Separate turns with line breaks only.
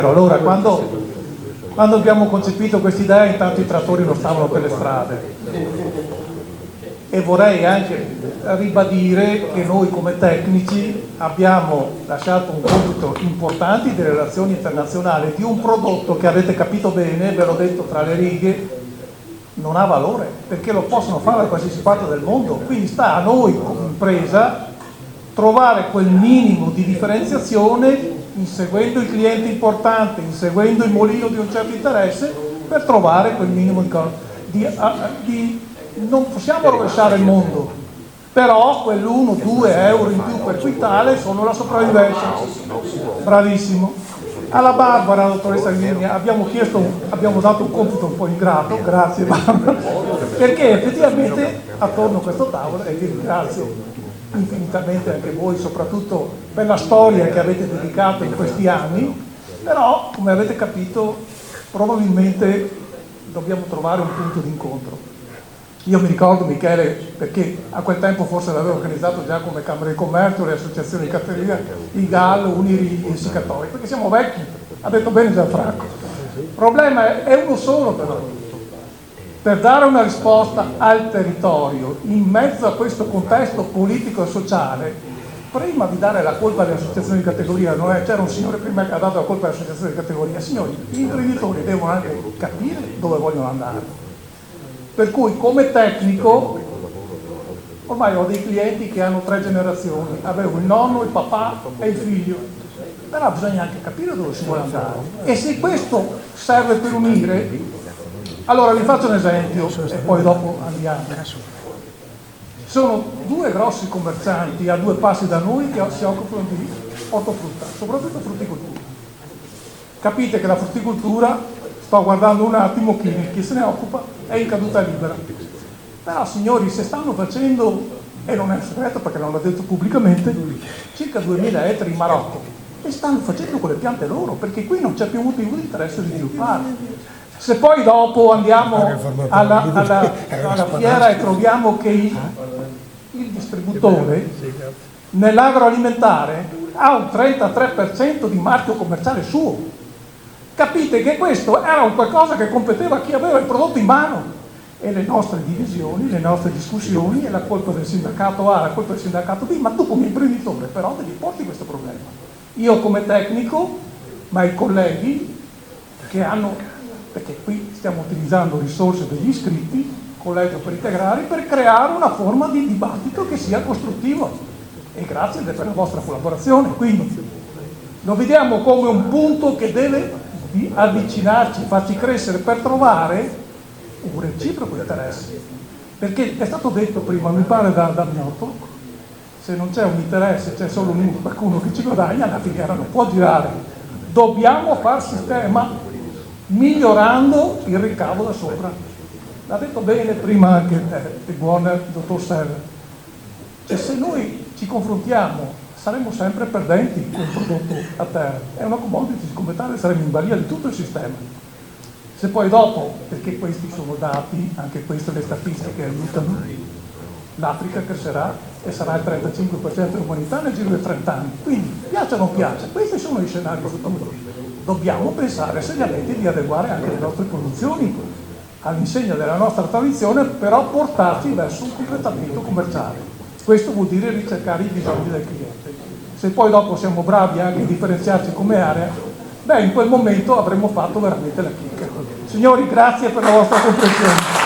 Allora, quando abbiamo concepito questa idea, intanto i trattori non stavano per le strade. E vorrei anche ribadire che noi come tecnici abbiamo lasciato un compito importante di relazioni internazionali di un prodotto che avete capito bene, ve l'ho detto tra le righe, non ha valore, perché lo possono fare da qualsiasi parte del mondo. Quindi sta a noi come impresa trovare quel minimo di differenziazione inseguendo i clienti importanti, inseguendo il mulino di un certo interesse, per trovare quel minimo di non possiamo rovesciare il mondo, però quell'1-2 euro in più per quintale sono la sopravvivenza. Bravissimo. Alla Barbara, dottoressa Ghini, abbiamo dato un compito un po' ingrato, grazie Barbara, perché effettivamente attorno a questo tavolo, e vi ringrazio infinitamente anche voi, soprattutto per la storia che avete dedicato in questi anni, però come avete capito probabilmente dobbiamo trovare un punto di incontro. Io mi ricordo Michele, perché a quel tempo forse l'avevo organizzato già come Camera di Commercio, le associazioni di categoria, i GAL, Uniri e Sicatori, perché siamo vecchi, ha detto bene Gianfranco. Il problema è uno solo però. Per dare una risposta al territorio in mezzo a questo contesto politico e sociale, prima di dare la colpa alle associazioni di categoria, c'era un signore prima che ha dato la colpa alle associazioni di categoria, signori, gli imprenditori devono anche capire dove vogliono andare. Per cui come tecnico, ormai ho dei clienti che hanno 3 generazioni, avevo il nonno, il papà e il figlio, però bisogna anche capire dove si vuole andare. E se questo serve per unire, allora vi faccio un esempio e poi dopo andiamo. Sono 2 grossi commercianti a 2 passi da noi che si occupano di ortofrutta, soprattutto frutticoltura. Capite che la frutticoltura, sto guardando un attimo chi se ne occupa, è in caduta libera. Però signori, se stanno facendo, e non è un segreto perché non l'ho detto pubblicamente, circa 2000 ettari in Marocco, e stanno facendo con le piante loro, perché qui non c'è più motivo di interesse di sviluppare. Se poi dopo andiamo alla fiera e troviamo che il distributore nell'agroalimentare ha un 33% di marchio commerciale suo, capite che questo era un qualcosa che competeva a chi aveva il prodotto in mano. E le nostre divisioni, le nostre discussioni, è la colpa del sindacato A, la colpa del sindacato B, ma tu come imprenditore però devi porti questo problema. Io come tecnico, ma i colleghi che hanno, perché qui stiamo utilizzando risorse degli iscritti, collegio per integrare, per creare una forma di dibattito che sia costruttivo. E grazie per la vostra collaborazione. Quindi lo vediamo come un punto che deve avvicinarci, farci crescere per trovare un reciproco interesse, perché è stato detto prima, mi pare da Mioto, se non c'è un interesse, c'è solo qualcuno che ci guadagna, la filiera non può girare. Dobbiamo far sistema migliorando il ricavo da sopra. L'ha detto bene prima anche il buon dottor Serra, cioè se noi ci confrontiamo saremo sempre perdenti con il prodotto a terra, è una commodity, come tale saremo in balia di tutto il sistema. Se poi dopo, perché questi sono dati, anche queste le statistiche aiutano, l'Africa crescerà e sarà il 35% dell'umanità nel giro di 30 anni, quindi piace o non piace, questi sono i scenari futuri. Dobbiamo pensare seriamente di adeguare anche le nostre produzioni all'insegna della nostra tradizione, però portarci verso un completamento commerciale. Questo vuol dire ricercare i bisogni del cliente. Se poi dopo siamo bravi anche a differenziarci come area, beh, in quel momento avremo fatto veramente la chicca. Signori, grazie per la vostra comprensione.